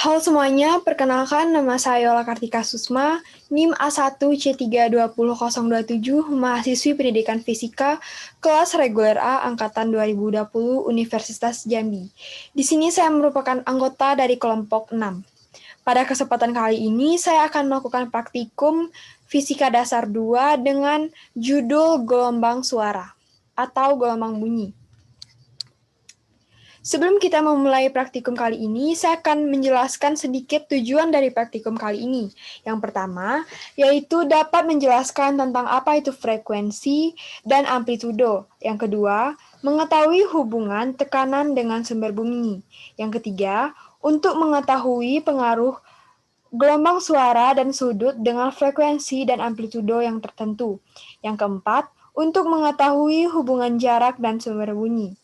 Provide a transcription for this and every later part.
Halo semuanya, perkenalkan nama saya Yola Kartika Susma, NIM A1C320027, mahasiswi Pendidikan Fisika, kelas reguler A angkatan 2020 Universitas Jambi. Di sini saya merupakan anggota dari kelompok 6. Pada kesempatan kali ini, saya akan melakukan praktikum Fisika Dasar 2 dengan judul gelombang suara atau gelombang bunyi. Sebelum kita memulai praktikum kali ini, saya akan menjelaskan sedikit tujuan dari praktikum kali ini. Yang pertama, yaitu dapat menjelaskan tentang apa itu frekuensi dan amplitudo. Yang kedua, mengetahui hubungan tekanan dengan sumber bunyi. Yang ketiga, untuk mengetahui pengaruh gelombang suara dan sudut dengan frekuensi dan amplitudo yang tertentu. Yang keempat, untuk mengetahui hubungan jarak dan sumber bunyi.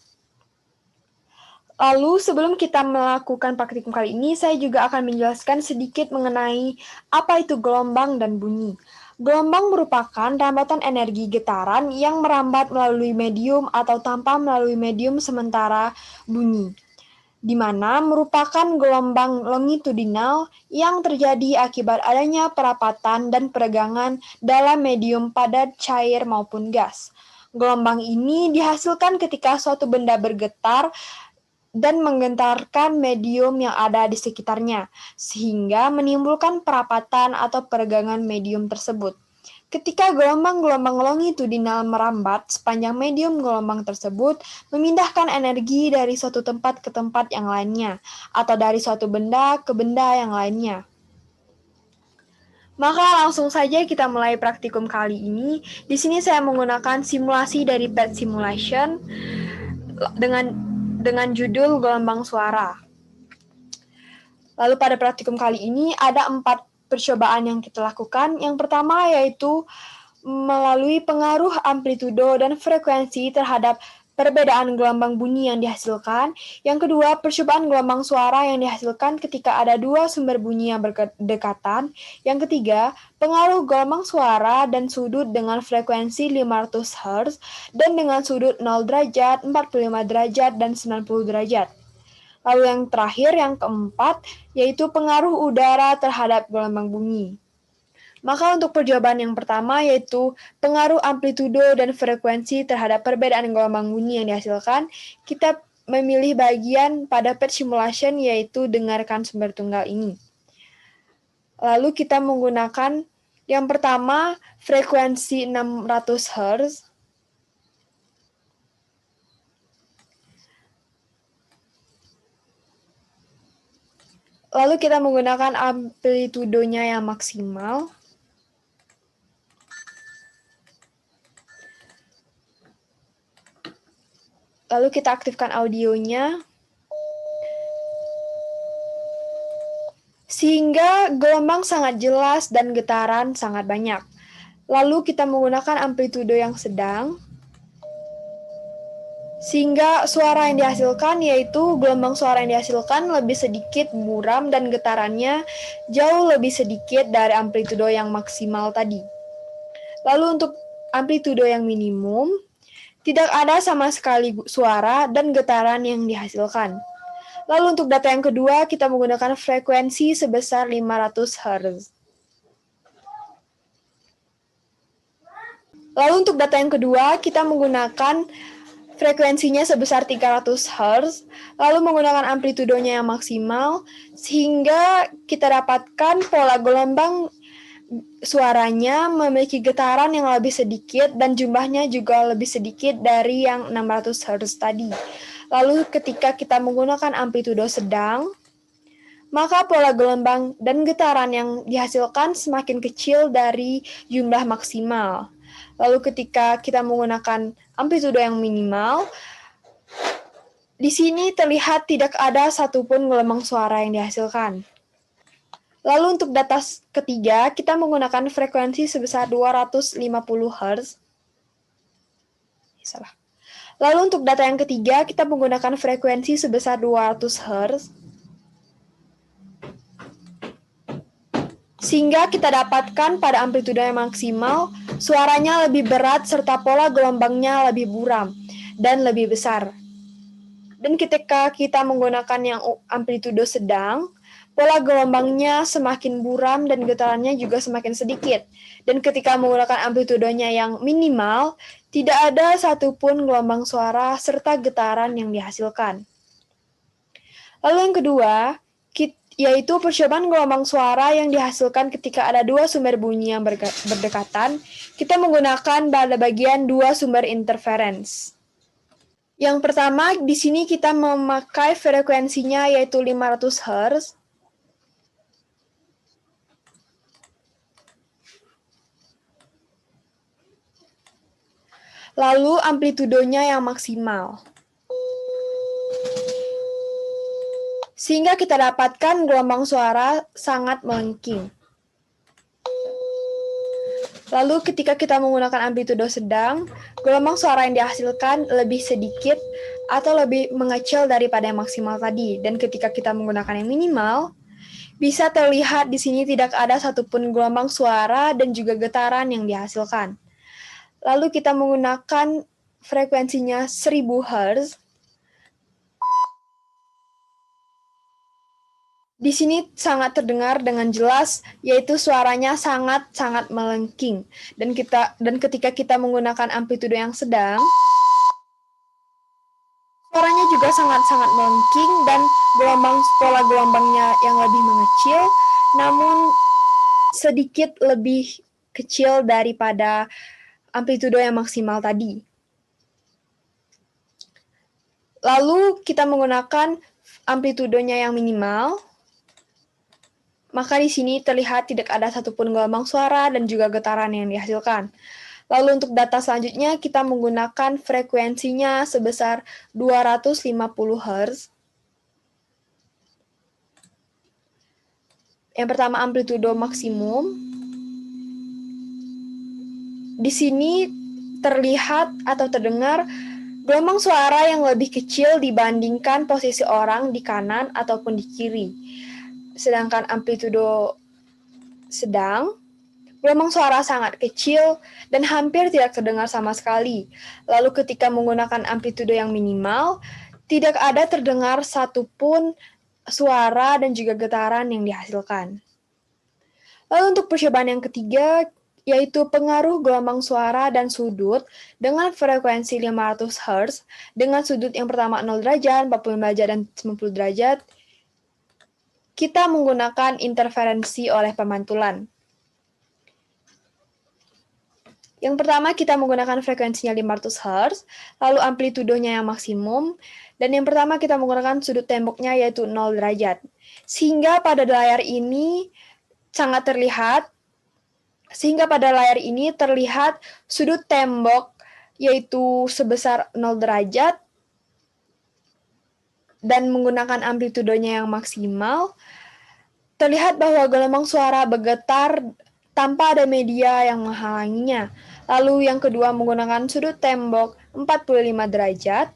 Lalu sebelum kita melakukan praktikum kali ini, saya juga akan menjelaskan sedikit mengenai apa itu gelombang dan bunyi. Gelombang merupakan rambatan energi getaran yang merambat melalui medium atau tanpa melalui medium sementara bunyi, di mana merupakan gelombang longitudinal yang terjadi akibat adanya perapatan dan peregangan dalam medium padat, cair, maupun gas. Gelombang ini dihasilkan ketika suatu benda bergetar dan menggentarkan medium yang ada di sekitarnya, sehingga menimbulkan perapatan atau peregangan medium tersebut. Ketika gelombang-gelombang longitudinal merambat sepanjang medium gelombang tersebut, memindahkan energi dari suatu tempat ke tempat yang lainnya, atau dari suatu benda ke benda yang lainnya. Maka langsung saja kita mulai praktikum kali ini. Di sini saya menggunakan simulasi dari PET Simulation dengan judul gelombang suara. Lalu pada praktikum kali ini ada 4 percobaan yang kita lakukan. Yang pertama yaitu melalui pengaruh amplitudo dan frekuensi terhadap perbedaan gelombang bunyi yang dihasilkan. Yang kedua, percobaan gelombang suara yang dihasilkan ketika ada dua sumber bunyi yang berdekatan. Yang ketiga, pengaruh gelombang suara dan sudut dengan frekuensi 500 Hz dan dengan sudut 0 derajat, 45 derajat, dan 90 derajat. Lalu yang terakhir, yang keempat, yaitu pengaruh udara terhadap gelombang bunyi. Maka untuk percobaan yang pertama yaitu pengaruh amplitudo dan frekuensi terhadap perbedaan gelombang bunyi yang dihasilkan, kita memilih bagian pada PET Simulation yaitu dengarkan sumber tunggal ini. Lalu kita menggunakan yang pertama frekuensi 600 Hz. Lalu kita menggunakan amplitudonya yang maksimal. Lalu kita aktifkan audionya. Sehingga gelombang sangat jelas dan getaran sangat banyak. Lalu kita menggunakan amplitudo yang sedang. Sehingga suara yang dihasilkan yaitu gelombang suara yang dihasilkan lebih sedikit buram dan getarannya jauh lebih sedikit dari amplitudo yang maksimal tadi. Lalu untuk amplitudo yang minimum, tidak ada sama sekali suara dan getaran yang dihasilkan. Lalu untuk data yang kedua, kita menggunakan frekuensi sebesar 500 Hz. Lalu untuk data yang kedua, kita menggunakan frekuensinya sebesar 300 Hz, lalu menggunakan amplitudonya yang maksimal, sehingga kita dapatkan pola gelombang suaranya memiliki getaran yang lebih sedikit dan jumlahnya juga lebih sedikit dari yang 600 Hz tadi. Lalu ketika kita menggunakan amplitudo sedang, maka pola gelombang dan getaran yang dihasilkan semakin kecil dari jumlah maksimal. Lalu ketika kita menggunakan amplitudo yang minimal, di sini terlihat tidak ada satupun gelombang suara yang dihasilkan. Lalu untuk data ketiga, kita menggunakan frekuensi sebesar 250 Hz. Salah. Lalu untuk data yang ketiga, kita menggunakan frekuensi sebesar 200 Hz. Sehingga kita dapatkan pada amplitudo yang maksimal, suaranya lebih berat serta pola gelombangnya lebih buram dan lebih besar. Dan ketika kita menggunakan yang amplitudo sedang, Pola gelombangnya semakin buram dan getarannya juga semakin sedikit. Dan ketika menggunakan amplitudenya yang minimal, tidak ada satupun gelombang suara serta getaran yang dihasilkan. Lalu yang kedua, yaitu percobaan gelombang suara yang dihasilkan ketika ada dua sumber bunyi yang berdekatan. Kita menggunakan pada bagian dua sumber interference. Yang pertama, di sini kita memakai frekuensinya yaitu 500 Hz. Lalu amplitudonya yang maksimal. Sehingga kita dapatkan gelombang suara sangat melengking. Lalu ketika kita menggunakan amplitudo sedang, gelombang suara yang dihasilkan lebih sedikit atau lebih mengecil daripada yang maksimal tadi. Dan ketika kita menggunakan yang minimal, bisa terlihat di sini tidak ada satupun gelombang suara dan juga getaran yang dihasilkan. Lalu kita menggunakan frekuensinya 1000 Hz. Di sini sangat terdengar dengan jelas, yaitu suaranya sangat-sangat melengking. Dan ketika kita menggunakan amplitudo yang sedang, suaranya juga sangat-sangat melengking dan pola gelombangnya yang lebih mengecil, namun sedikit lebih kecil daripada amplitudo yang maksimal tadi. Lalu kita menggunakan amplitudonya yang minimal. Maka di sini terlihat tidak ada satupun gelombang suara dan juga getaran yang dihasilkan. Lalu untuk data selanjutnya kita menggunakan frekuensinya sebesar 250 Hz. Yang pertama amplitudo maksimum. Di sini terlihat atau terdengar gelombang suara yang lebih kecil dibandingkan posisi orang di kanan ataupun di kiri. Sedangkan amplitudo sedang, gelombang suara sangat kecil dan hampir tidak terdengar sama sekali. Lalu ketika menggunakan amplitudo yang minimal, tidak ada terdengar satupun suara dan juga getaran yang dihasilkan. Lalu untuk percobaan yang ketiga, yaitu pengaruh gelombang suara dan sudut dengan frekuensi 500 Hz, dengan sudut yang pertama 0 derajat, 45 derajat, dan 90 derajat, kita menggunakan interferensi oleh pemantulan. Yang pertama kita menggunakan frekuensinya 500 Hz, lalu amplitudonya yang maksimum, dan yang pertama kita menggunakan sudut temboknya yaitu 0 derajat. Sehingga pada layar ini terlihat sudut tembok yaitu sebesar 0 derajat, dan menggunakan amplitudonya yang maksimal, terlihat bahwa gelombang suara bergetar tanpa ada media yang menghalanginya. Lalu yang kedua menggunakan sudut tembok 45 derajat.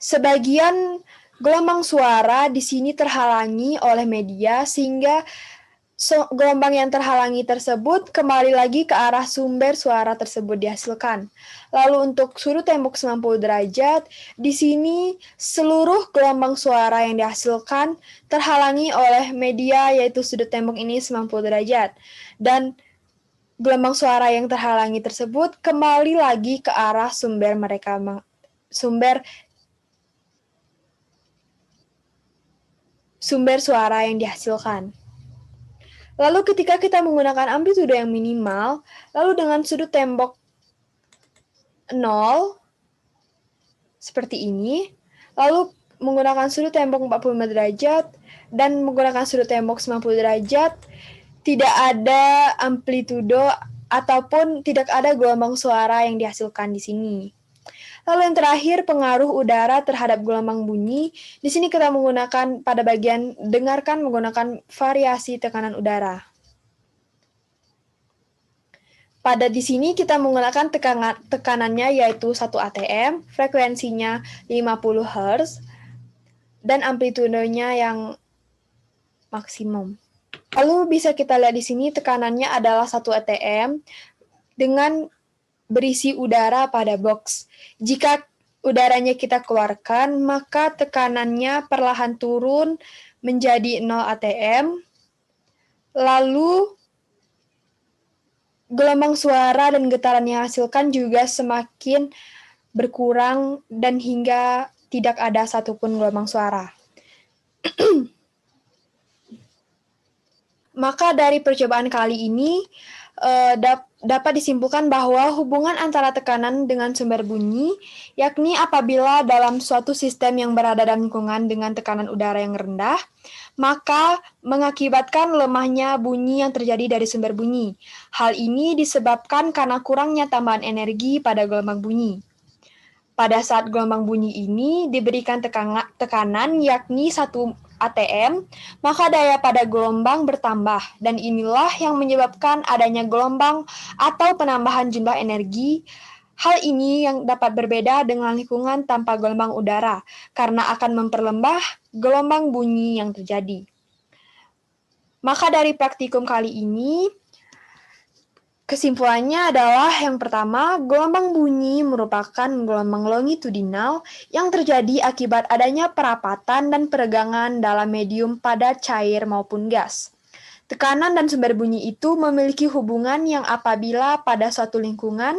Sebagian gelombang suara di sini terhalangi oleh media sehingga gelombang yang terhalangi tersebut kembali lagi ke arah sumber suara tersebut dihasilkan. Lalu untuk sudut tembok 90 derajat, di sini seluruh gelombang suara yang dihasilkan terhalangi oleh media yaitu sudut tembok ini 90 derajat. Dan gelombang suara yang terhalangi tersebut kembali lagi ke arah sumber suara yang dihasilkan. Lalu ketika kita menggunakan amplitudo yang minimal, lalu dengan sudut tembok 0, seperti ini, lalu menggunakan sudut tembok 45 derajat, dan menggunakan sudut tembok 90 derajat, tidak ada amplitudo ataupun tidak ada gelombang suara yang dihasilkan di sini. Lalu yang terakhir, pengaruh udara terhadap gelombang bunyi. Di sini kita menggunakan pada bagian dengarkan menggunakan variasi tekanan udara. Pada di sini kita menggunakan tekanannya yaitu 1 atm, frekuensinya 50 Hz, dan amplitudonya yang maksimum. Lalu bisa kita lihat di sini tekanannya adalah 1 atm dengan berisi udara pada box. Jika udaranya kita keluarkan, maka tekanannya perlahan turun menjadi 0 atm, lalu gelombang suara dan getaran yang dihasilkan juga semakin berkurang dan hingga tidak ada satupun gelombang suara. Maka dari percobaan kali ini dapat disimpulkan bahwa hubungan antara tekanan dengan sumber bunyi, yakni apabila dalam suatu sistem yang berada dalam lingkungan dengan tekanan udara yang rendah, maka mengakibatkan lemahnya bunyi yang terjadi dari sumber bunyi. Hal ini disebabkan karena kurangnya tambahan energi pada gelombang bunyi. Pada saat gelombang bunyi ini diberikan tekanan yakni 1 atm, maka daya pada gelombang bertambah, dan inilah yang menyebabkan adanya gelombang atau penambahan jumlah energi. Hal ini yang dapat berbeda dengan lingkungan tanpa gelombang udara, karena akan memperlembah gelombang bunyi yang terjadi. Maka dari praktikum kali ini, kesimpulannya adalah yang pertama, gelombang bunyi merupakan gelombang longitudinal yang terjadi akibat adanya perapatan dan peregangan dalam medium pada cair maupun gas. Tekanan dan sumber bunyi itu memiliki hubungan yang apabila pada suatu lingkungan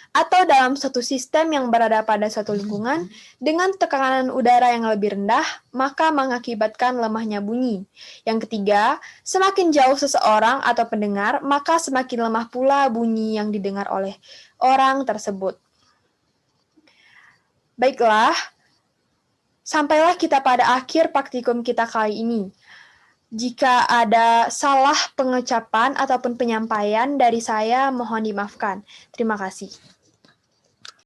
atau dalam suatu sistem yang berada pada suatu lingkungan dengan tekanan udara yang lebih rendah, maka mengakibatkan lemahnya bunyi. Yang ketiga, semakin jauh seseorang atau pendengar, maka semakin lemah pula bunyi yang didengar oleh orang tersebut. Baiklah, sampailah kita pada akhir praktikum kita kali ini. Jika ada salah pengucapan ataupun penyampaian dari saya, mohon dimaafkan. Terima kasih.